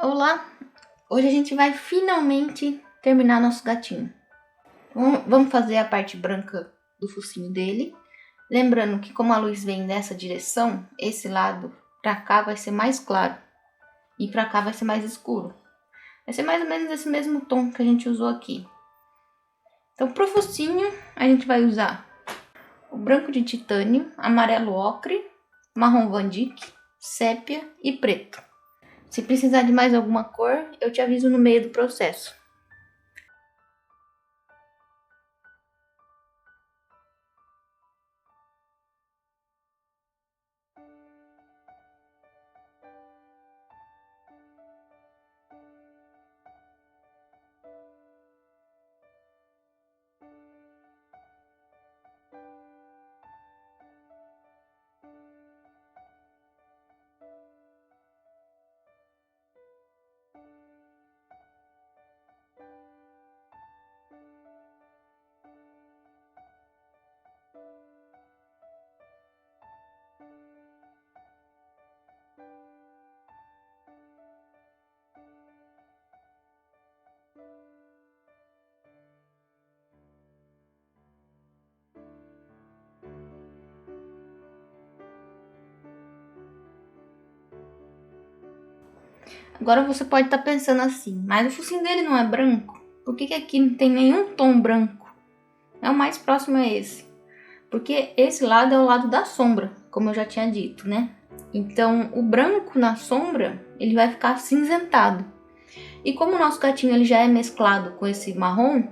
Olá! Hoje a gente vai finalmente terminar nosso gatinho. Vamos fazer a parte branca do focinho dele. Lembrando que como a luz vem nessa direção, esse lado pra cá vai ser mais claro e pra cá vai ser mais escuro. Vai ser mais ou menos esse mesmo tom que a gente usou aqui. Então pro focinho a gente vai usar o branco de titânio, amarelo ocre, marrom Van Dyck, sépia e preto. Se precisar de mais alguma cor, eu te aviso no meio do processo. Agora você pode estar pensando assim, mas o focinho dele não é branco? Por que aqui não tem nenhum tom branco? O mais próximo é esse. Porque esse lado é o lado da sombra, como eu já tinha dito, né? Então o branco na sombra, ele vai ficar acinzentado. E como o nosso gatinho ele já é mesclado com esse marrom,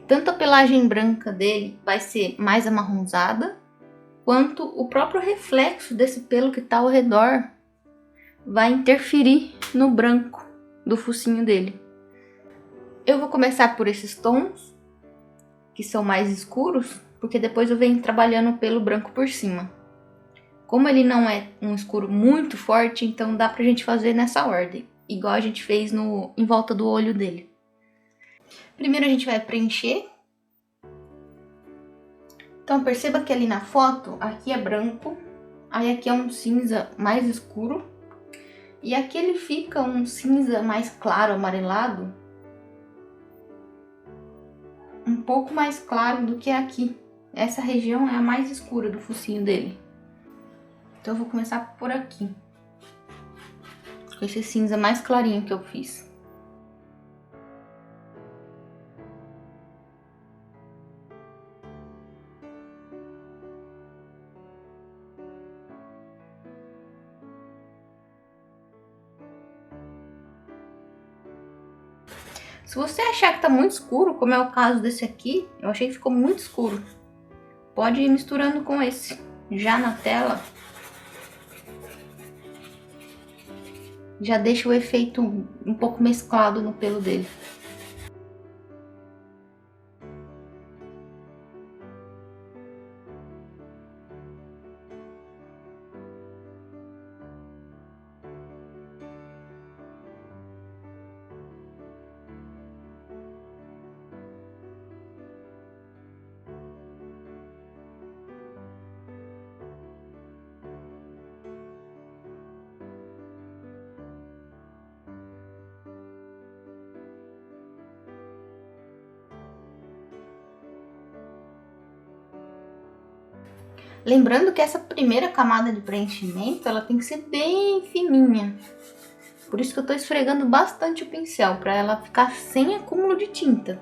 tanto a pelagem branca dele vai ser mais amarronzada, quanto o próprio reflexo desse pelo que está ao redor vai interferir no branco do focinho dele. Eu vou começar por esses tons, que são mais escuros, porque depois eu venho trabalhando o pelo branco por cima. Como ele não é um escuro muito forte, então dá pra gente fazer nessa ordem, igual a gente fez em volta do olho dele. Primeiro a gente vai preencher. Então perceba que ali na foto, aqui é branco, aí aqui é um cinza mais escuro, e aqui ele fica um cinza mais claro, amarelado, um pouco mais claro do que aqui. Essa região é a mais escura do focinho dele. Então eu vou começar por aqui, com esse cinza mais clarinho que eu fiz. Se você achar que tá muito escuro, como é o caso desse aqui, eu achei que ficou muito escuro, pode ir misturando com esse, já na tela. Já deixa o efeito um pouco mesclado no pelo dele. Lembrando que essa primeira camada de preenchimento, ela tem que ser bem fininha. Por isso que eu tô esfregando bastante o pincel, para ela ficar sem acúmulo de tinta.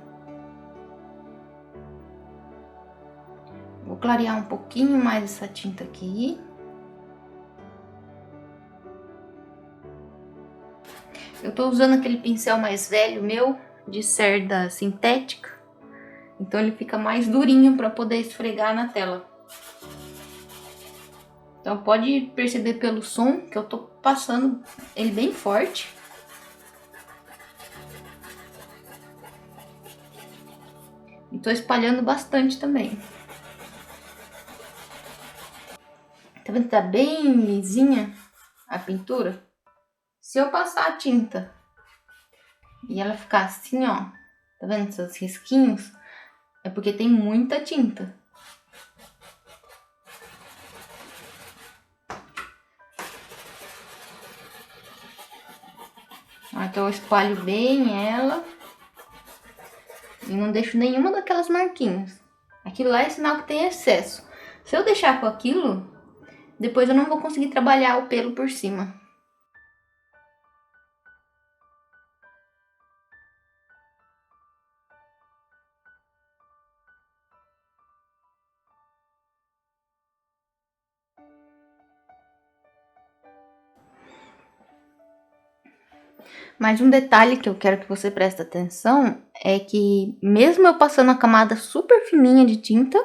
Vou clarear um pouquinho mais essa tinta aqui. Eu tô usando aquele pincel mais velho meu, de cerda sintética. Então ele fica mais durinho para poder esfregar na tela. Então pode perceber pelo som que eu tô passando ele bem forte. E tô espalhando bastante também. Tá vendo que tá bem lisinha a pintura? Se eu passar a tinta e ela ficar assim, ó, tá vendo esses risquinhos? É porque tem muita tinta. Então eu espalho bem ela e não deixo nenhuma daquelas marquinhas. Aquilo lá é sinal que tem excesso. Se eu deixar com aquilo, depois eu não vou conseguir trabalhar o pelo por cima. Mas um detalhe que eu quero que você preste atenção é que mesmo eu passando a camada super fininha de tinta,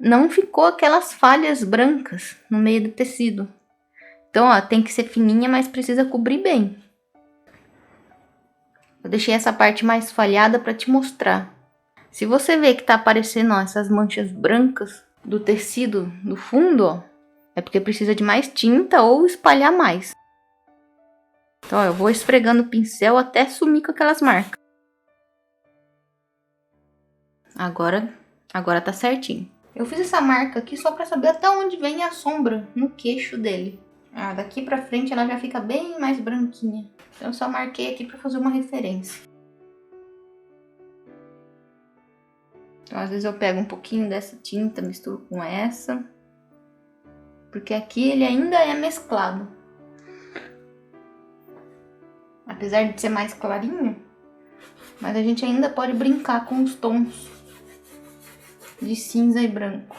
não ficou aquelas falhas brancas no meio do tecido. Então, ó, tem que ser fininha, mas precisa cobrir bem. Eu deixei essa parte mais falhada para te mostrar. Se você vê que tá aparecendo, ó, essas manchas brancas do tecido no fundo, ó, é porque precisa de mais tinta ou espalhar mais. Então, ó, eu vou esfregando o pincel até sumir com aquelas marcas. Agora tá certinho. Eu fiz essa marca aqui só para saber até onde vem a sombra no queixo dele. Daqui pra frente ela já fica bem mais branquinha. Então eu só marquei aqui para fazer uma referência. Então às vezes eu pego um pouquinho dessa tinta, misturo com essa. Porque aqui ele ainda é mesclado. Apesar de ser mais clarinho, mas a gente ainda pode brincar com os tons de cinza e branco.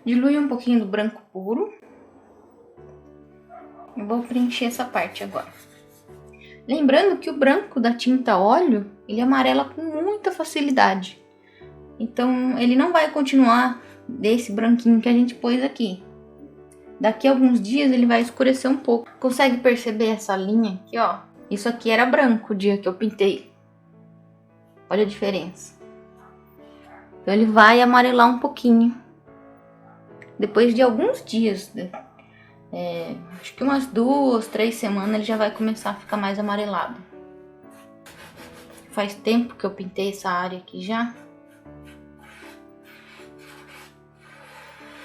Dilui um pouquinho do branco puro. Eu vou preencher essa parte agora. Lembrando que o branco da tinta óleo, ele amarela com muita facilidade. Então, ele não vai continuar desse branquinho que a gente pôs aqui. Daqui a alguns dias ele vai escurecer um pouco. Consegue perceber essa linha aqui, ó? Isso aqui era branco o dia que eu pintei. Olha a diferença. Então, ele vai amarelar um pouquinho. Depois de alguns dias, acho que umas 2, 3 semanas, ele já vai começar a ficar mais amarelado. Faz tempo que eu pintei essa área aqui já.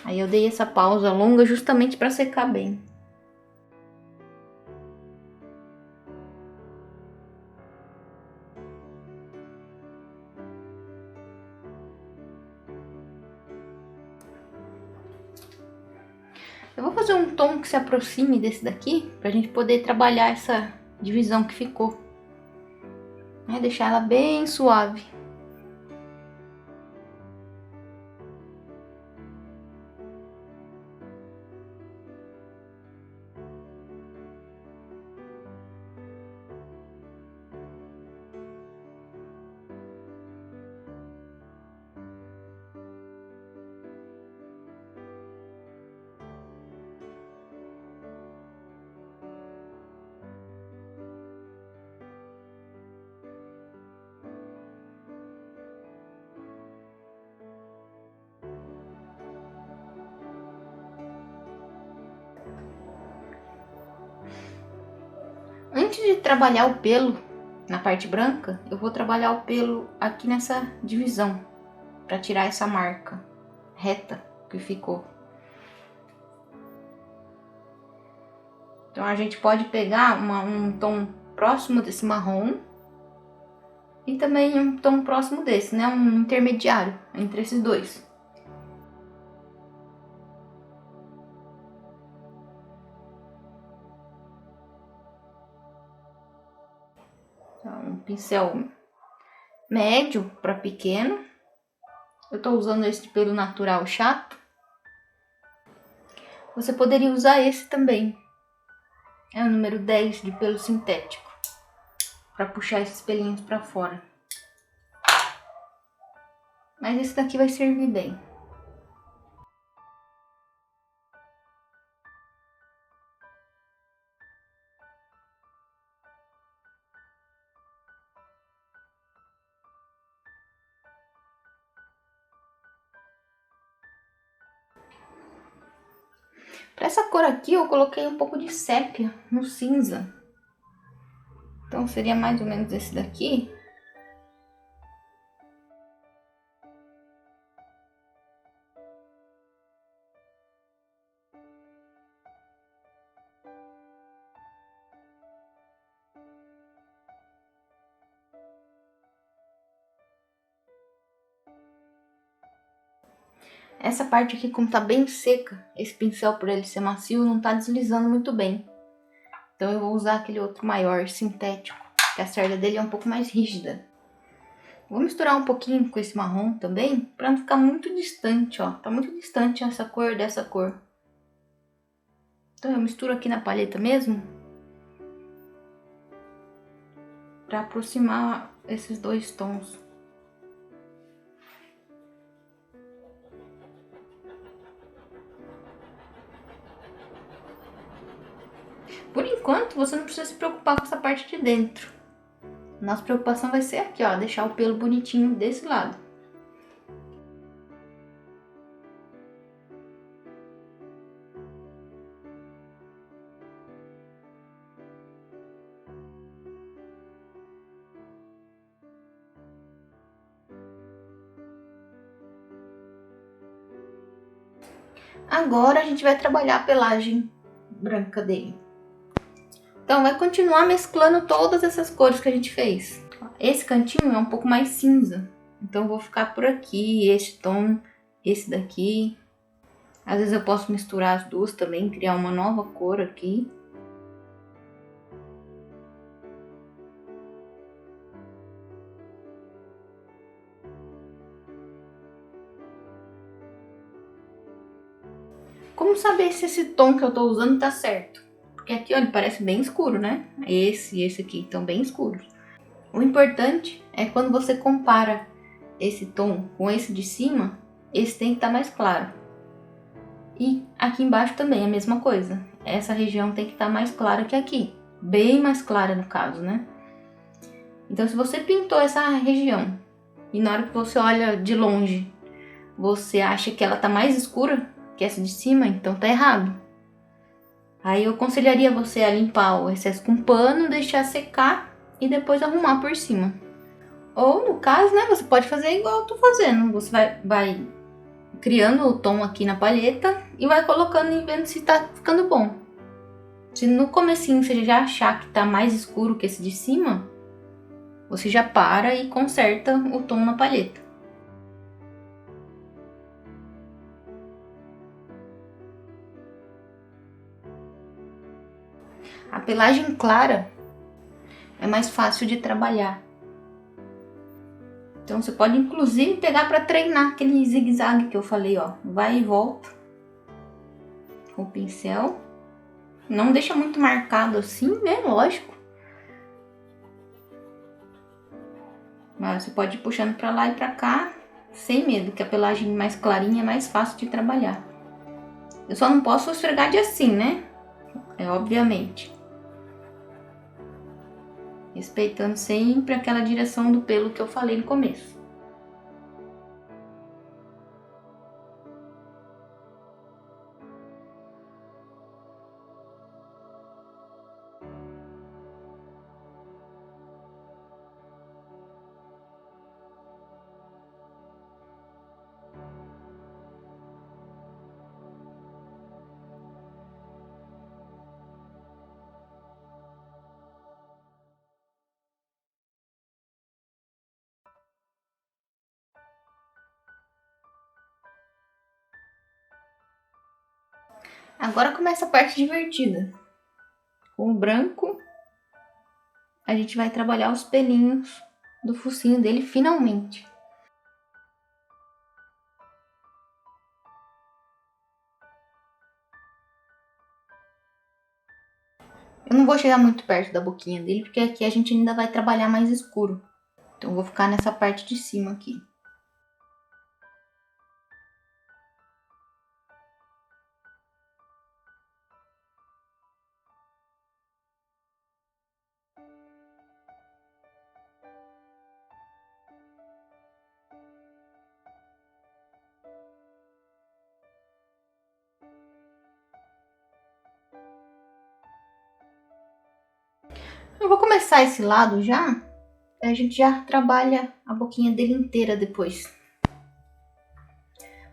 Aí eu dei essa pausa longa justamente para secar bem. Eu vou fazer um tom que se aproxime desse daqui, pra gente poder trabalhar essa divisão que ficou. Deixar ela bem suave. Antes de trabalhar o pelo na parte branca, eu vou trabalhar o pelo aqui nessa divisão, para tirar essa marca reta que ficou. Então a gente pode pegar um tom próximo desse marrom e também um tom próximo desse, né? Um intermediário entre esses dois. Então, um pincel médio para pequeno. Eu tô usando esse de pelo natural chato. Você poderia usar esse também. É o número 10 de pelo sintético, para puxar esses pelinhos para fora. Mas esse daqui vai servir bem. Para essa cor aqui eu coloquei um pouco de sépia no cinza. Então seria mais ou menos esse daqui. Essa parte aqui, como tá bem seca, esse pincel, por ele ser macio, não tá deslizando muito bem. Então eu vou usar aquele outro maior, sintético, que a cerda dele é um pouco mais rígida. Vou misturar um pouquinho com esse marrom também, pra não ficar muito distante, ó. Tá muito distante essa cor dessa cor. Então eu misturo aqui na paleta mesmo, pra aproximar esses dois tons. Por enquanto, você não precisa se preocupar com essa parte de dentro. Nossa preocupação vai ser aqui, ó, deixar o pelo bonitinho desse lado. Agora a gente vai trabalhar a pelagem branca dele. Então vai continuar mesclando todas essas cores que a gente fez. Esse cantinho é um pouco mais cinza, então eu vou ficar por aqui, esse tom, esse daqui. Às vezes eu posso misturar as duas também, criar uma nova cor aqui. Como saber se esse tom que eu tô usando tá certo? Porque aqui, ó, ele parece bem escuro, né? Esse e esse aqui estão bem escuros. O importante é quando você compara esse tom com esse de cima, esse tem que estar mais claro. E aqui embaixo também a mesma coisa. Essa região tem que estar mais clara que aqui. Bem mais clara no caso, né? Então se você pintou essa região e na hora que você olha de longe, você acha que ela tá mais escura que essa de cima, então tá errado. Aí eu aconselharia você a limpar o excesso com pano, deixar secar e depois arrumar por cima. Ou no caso, né, você pode fazer igual eu tô fazendo. Você vai criando o tom aqui na paleta e vai colocando e vendo se tá ficando bom. Se no comecinho você já achar que tá mais escuro que esse de cima, você já para e conserta o tom na paleta. A pelagem clara é mais fácil de trabalhar. Então você pode inclusive pegar para treinar aquele zigue-zague que eu falei, ó. Vai e volta com o pincel. Não deixa muito marcado assim, né? Lógico. Mas você pode ir puxando para lá e para cá, sem medo, que a pelagem mais clarinha é mais fácil de trabalhar. Eu só não posso esfregar de assim, né? É obviamente. Respeitando sempre aquela direção do pelo que eu falei no começo. Agora começa a parte divertida. Com o branco, a gente vai trabalhar os pelinhos do focinho dele finalmente. Eu não vou chegar muito perto da boquinha dele, porque aqui a gente ainda vai trabalhar mais escuro. Então eu vou ficar nessa parte de cima aqui. Eu vou começar esse lado já. A gente já trabalha a boquinha dele inteira depois.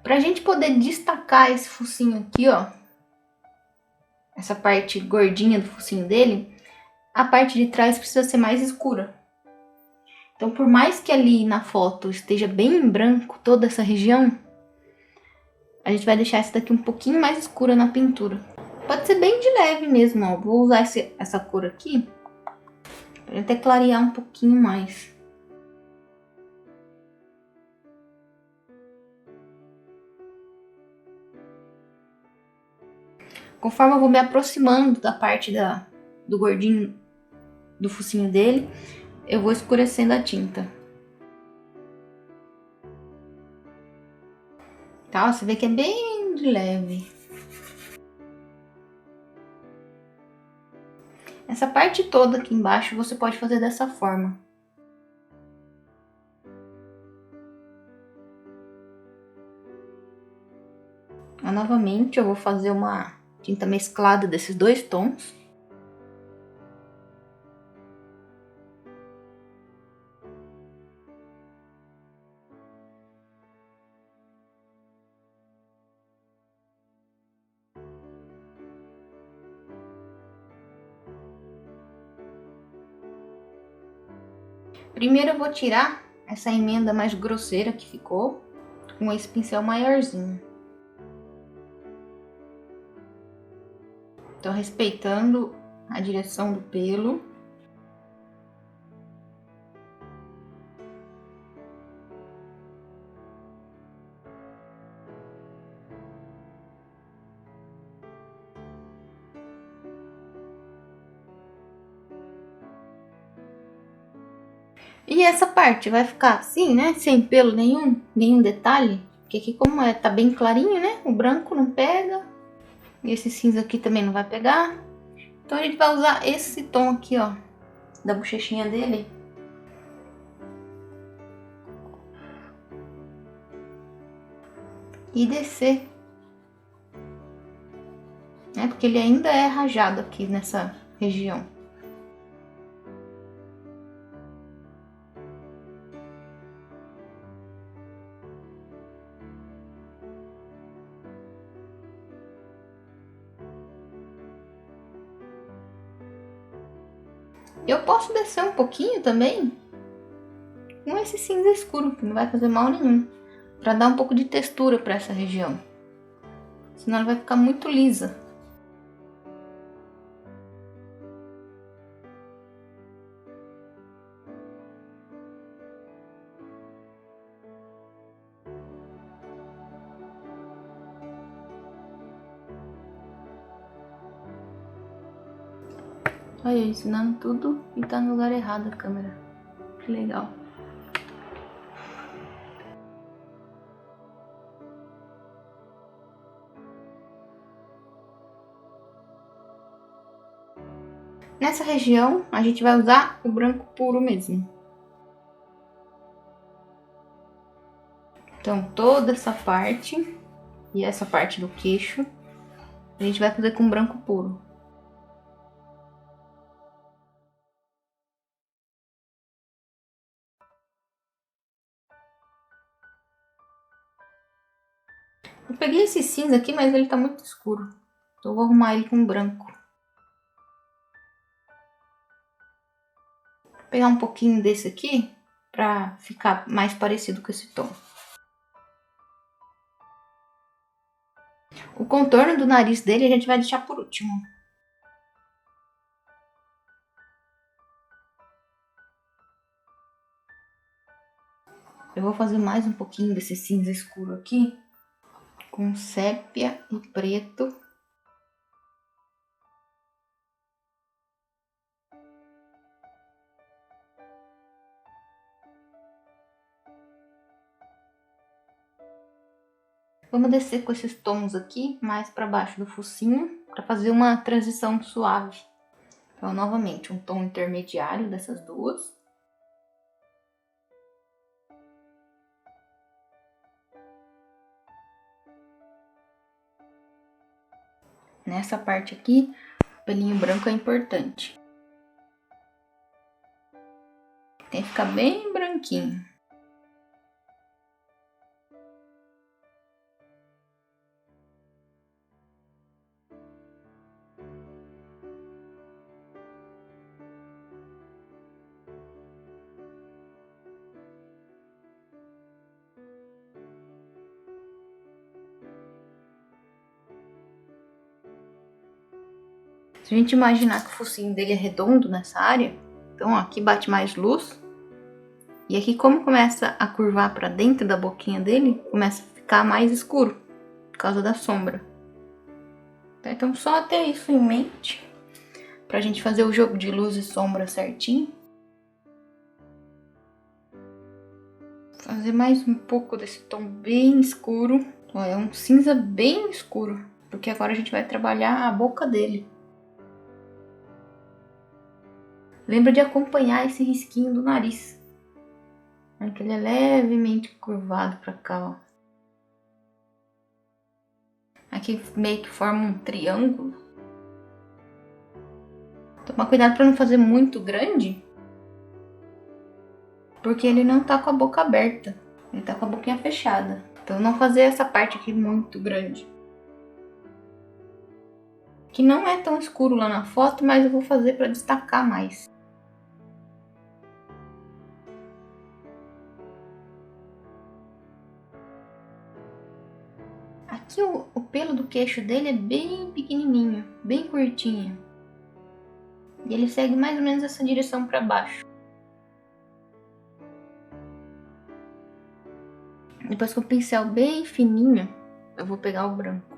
Pra gente poder destacar esse focinho aqui, ó. Essa parte gordinha do focinho dele. A parte de trás precisa ser mais escura. Então, por mais que ali na foto esteja bem em branco toda essa região, a gente vai deixar essa daqui um pouquinho mais escura na pintura. Pode ser bem de leve mesmo, ó. Vou usar essa cor aqui para até clarear um pouquinho mais. Conforme eu vou me aproximando da parte do gordinho, do focinho dele, eu vou escurecendo a tinta. Tá? Você vê que é bem de leve. Essa parte toda aqui embaixo você pode fazer dessa forma. Novamente eu vou fazer uma tinta mesclada desses dois tons. Primeiro eu vou tirar essa emenda mais grosseira que ficou com esse pincel maiorzinho. Então, respeitando a direção do pelo. E essa parte vai ficar assim, né? Sem pelo nenhum detalhe. Porque aqui como tá bem clarinho, né? O branco não pega. E esse cinza aqui também não vai pegar. Então a gente vai usar esse tom aqui, ó. Da bochechinha dele. E descer. Né? Porque ele ainda é rajado aqui nessa região. Eu posso descer um pouquinho também com esse cinza escuro, que não vai fazer mal nenhum. Pra dar um pouco de textura pra essa região. Senão ela vai ficar muito lisa. Olha, eu ensinando tudo e tá no lugar errado a câmera. Que legal. Nessa região, a gente vai usar o branco puro mesmo. Então, toda essa parte e essa parte do queixo, a gente vai fazer com branco puro. Eu peguei esse cinza aqui, mas ele tá muito escuro. Então eu vou arrumar ele com branco. Vou pegar um pouquinho desse aqui pra ficar mais parecido com esse tom. O contorno do nariz dele a gente vai deixar por último. Eu vou fazer mais um pouquinho desse cinza escuro aqui, com sépia e preto. Vamos descer com esses tons aqui, mais para baixo do focinho, para fazer uma transição suave. Então, novamente, um tom intermediário dessas duas. Nessa parte aqui, o pelinho branco é importante. Tem que ficar bem branquinho. Se a gente imaginar que o focinho dele é redondo nessa área, então ó, aqui bate mais luz. E aqui, como começa a curvar para dentro da boquinha dele, começa a ficar mais escuro por causa da sombra. Então só ter isso em mente pra gente fazer o jogo de luz e sombra certinho. Fazer mais um pouco desse tom bem escuro. Ó, é um cinza bem escuro, porque agora a gente vai trabalhar a boca dele. Lembra de acompanhar esse risquinho do nariz, que ele é levemente curvado pra cá, ó. Aqui meio que forma um triângulo. Tomar cuidado para não fazer muito grande, porque ele não tá com a boca aberta, ele tá com a boquinha fechada. Então não fazer essa parte aqui muito grande. Que não é tão escuro lá na foto, mas eu vou fazer para destacar mais. Aqui o pelo do queixo dele é bem pequenininho, bem curtinho. E ele segue mais ou menos essa direção para baixo. Depois com o pincel bem fininho, eu vou pegar o branco.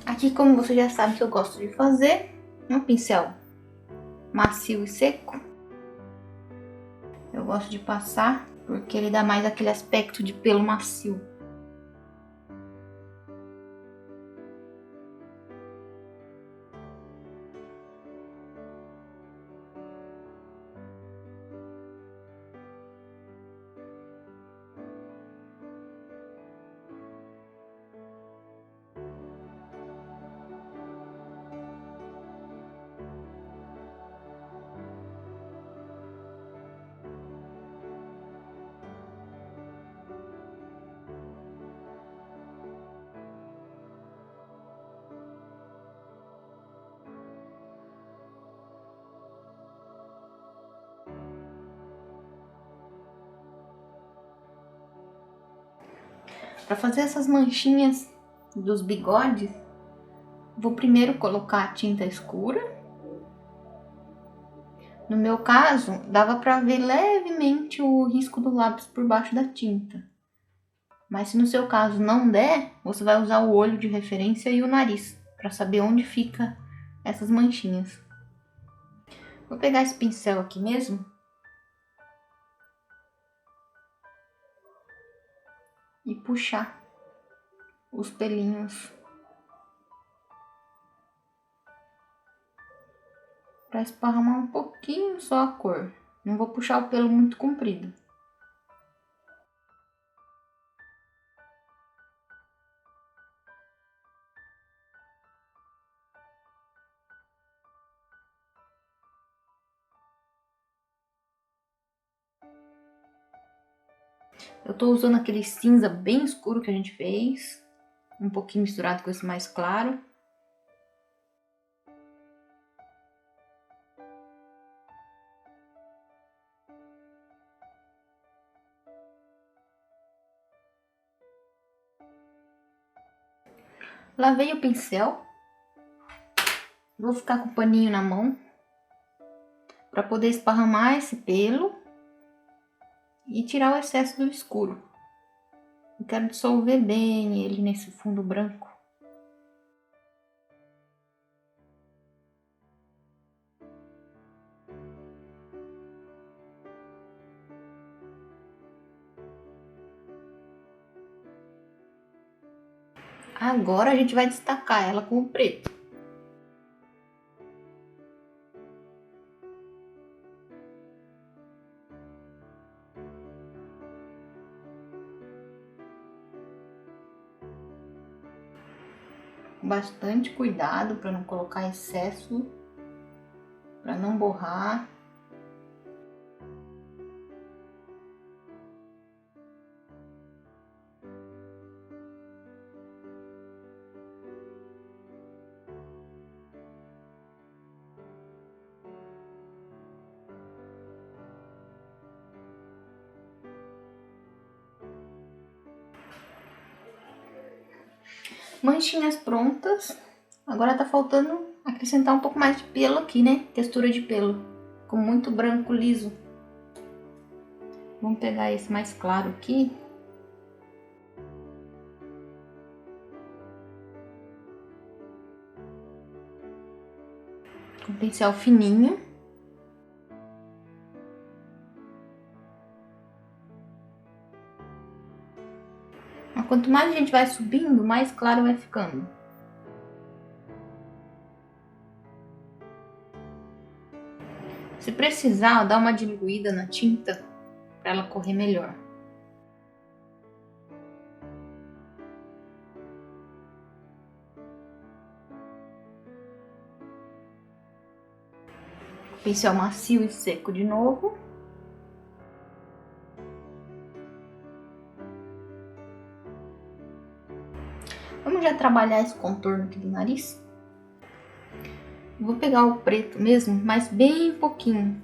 Aqui, como você já sabe que eu gosto de fazer, um pincel macio e seco. Eu gosto de passar porque ele dá mais aquele aspecto de pelo macio. Para fazer essas manchinhas dos bigodes, vou primeiro colocar a tinta escura. No meu caso, dava para ver levemente o risco do lápis por baixo da tinta. Mas se no seu caso não der, você vai usar o olho de referência e o nariz para saber onde fica essas manchinhas. Vou pegar esse pincel aqui mesmo e puxar os pelinhos para esparramar um pouquinho só a cor. Não vou puxar o pelo muito comprido. Eu tô usando aquele cinza bem escuro que a gente fez, um pouquinho misturado com esse mais claro. Lavei o pincel. Vou ficar com o paninho na mão para poder esparramar esse pelo e tirar o excesso do escuro. Eu quero dissolver bem ele nesse fundo branco. Agora a gente vai destacar ela com o preto. Com bastante cuidado para não colocar excesso, para não borrar. Manchinhas prontas. Agora tá faltando acrescentar um pouco mais de pelo aqui, né? Textura de pelo. Com muito branco liso. Vamos pegar esse mais claro aqui. Com pincel fininho. Quanto mais a gente vai subindo, mais claro vai ficando. Se precisar, dá uma diluída na tinta para ela correr melhor. Pincel macio e seco de novo. Vamos já trabalhar esse contorno aqui do nariz. Vou pegar o preto mesmo, mas bem pouquinho.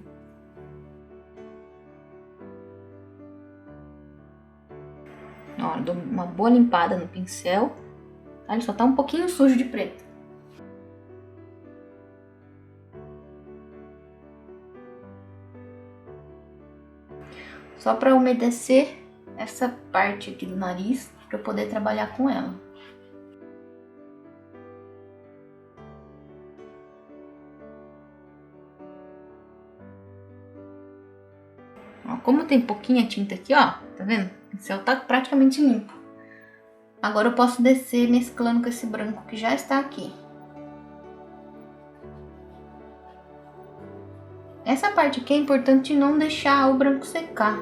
Ó, dou uma boa limpada no pincel. Ele só tá um pouquinho sujo de preto. Só para umedecer essa parte aqui do nariz, para eu poder trabalhar com ela. Ó, como tem pouquinha tinta aqui, ó, tá vendo? O pincel tá praticamente limpo. Agora eu posso descer mesclando com esse branco que já está aqui. Essa parte aqui é importante não deixar o branco secar.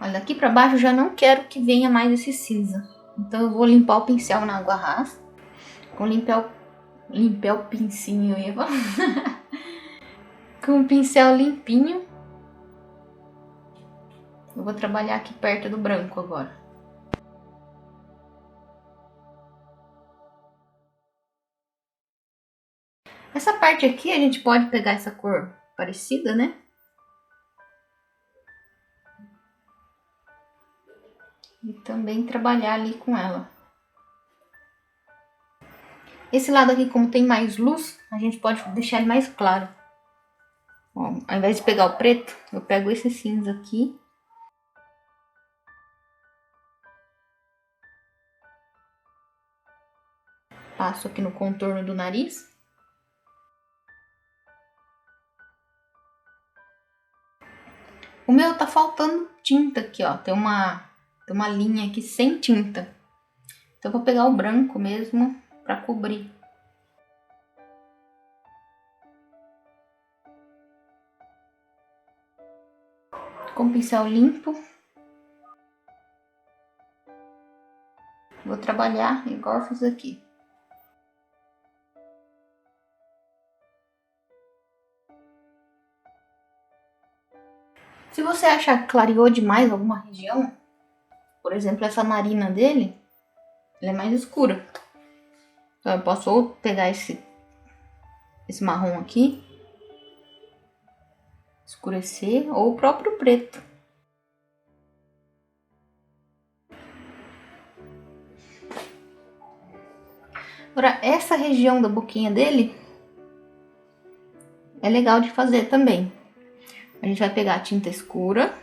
Olha, daqui pra baixo eu já não quero que venha mais esse cinza. Então eu vou limpar o pincel na água rasa. Com limpar o pincinho, eu ia falar. Com o pincel limpinho. Eu vou trabalhar aqui perto do branco agora. Essa parte aqui a gente pode pegar essa cor parecida, né? E também trabalhar ali com ela. Esse lado aqui, como tem mais luz, a gente pode deixar ele mais claro. Ó, ao invés de pegar o preto, eu pego esse cinza aqui. Passo aqui no contorno do nariz. O meu tá faltando tinta aqui, ó. Tem uma linha aqui sem tinta. Então eu vou pegar o branco mesmo pra cobrir. Com pincel limpo. Vou trabalhar igual eu fiz aqui. Se você achar que clareou demais alguma região, por exemplo, essa narina dele, ela é mais escura. Então eu posso ou pegar esse marrom aqui, escurecer, ou o próprio preto. Agora, essa região da boquinha dele é legal de fazer também. A gente vai pegar a tinta escura.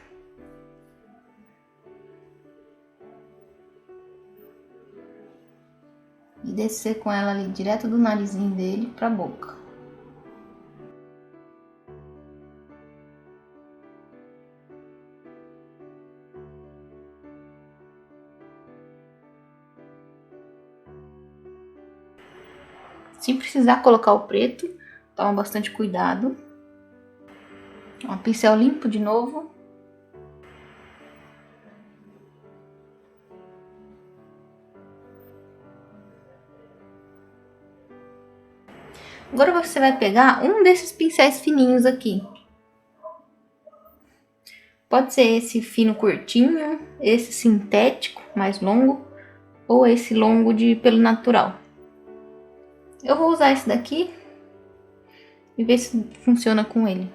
E descer com ela ali direto do narizinho dele pra boca. Se precisar colocar o preto, toma bastante cuidado. Ó, pincel limpo de novo. Agora você vai pegar um desses pincéis fininhos aqui. Pode ser esse fino curtinho, esse sintético, mais longo, ou esse longo de pelo natural. Eu vou usar esse daqui e ver se funciona com ele.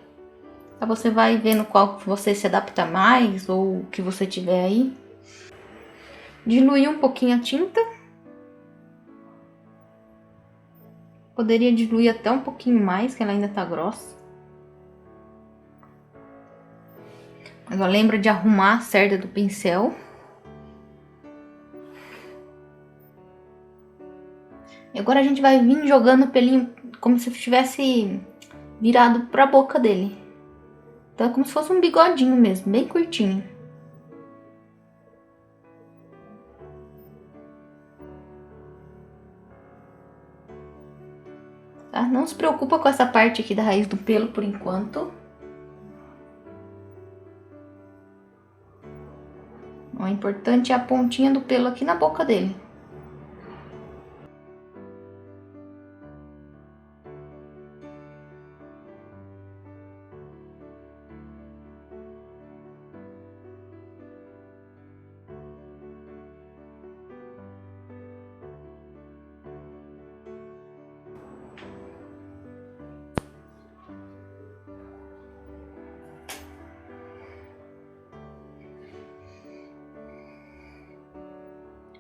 Aí você vai vendo qual que você se adapta mais ou o que você tiver aí. Diluir um pouquinho a tinta. Poderia diluir até um pouquinho mais, que ela ainda tá grossa. Agora lembra de arrumar a cerda do pincel. E agora a gente vai vir jogando o pelinho como se tivesse virado pra boca dele. Então é como se fosse um bigodinho mesmo, bem curtinho. Tá? Não se preocupa com essa parte aqui da raiz do pelo por enquanto. O importante é a pontinha do pelo aqui na boca dele.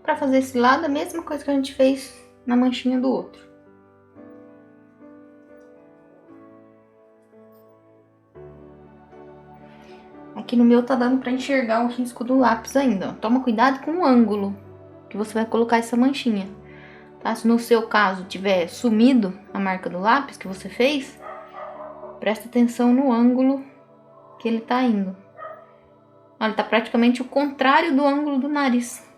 Para fazer esse lado, a mesma coisa que a gente fez na manchinha do outro. Aqui no meu tá dando para enxergar o risco do lápis ainda. Ó. Toma cuidado com o ângulo que você vai colocar essa manchinha. Tá? Se no seu caso tiver sumido a marca do lápis que você fez, presta atenção no ângulo que ele tá indo. Olha, tá praticamente o contrário do ângulo do nariz.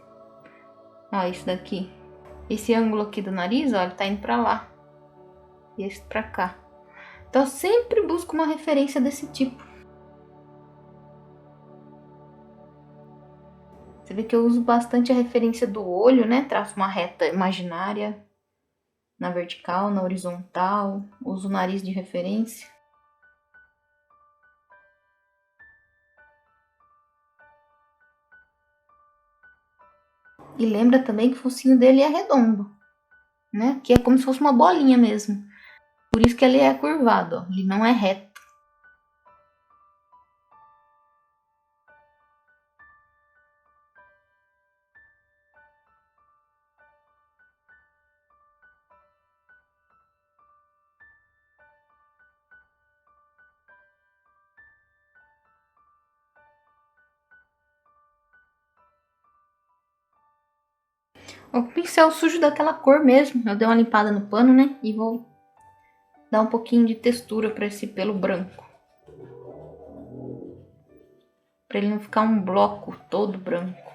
Ó, isso daqui. Esse ângulo aqui do nariz, ó, ele tá indo pra lá. E esse pra cá. Então, eu sempre busco uma referência desse tipo. Você vê que eu uso bastante a referência do olho, né? Traço uma reta imaginária na vertical, na horizontal. Uso o nariz de referência. E lembra também que o focinho dele é redondo, né? Que é como se fosse uma bolinha mesmo. Por isso que ele é curvado, ó. Ele não é reto. O pincel sujo daquela cor mesmo. Eu dei uma limpada no pano, né? E vou dar um pouquinho de textura para esse pelo branco. Para ele não ficar um bloco todo branco.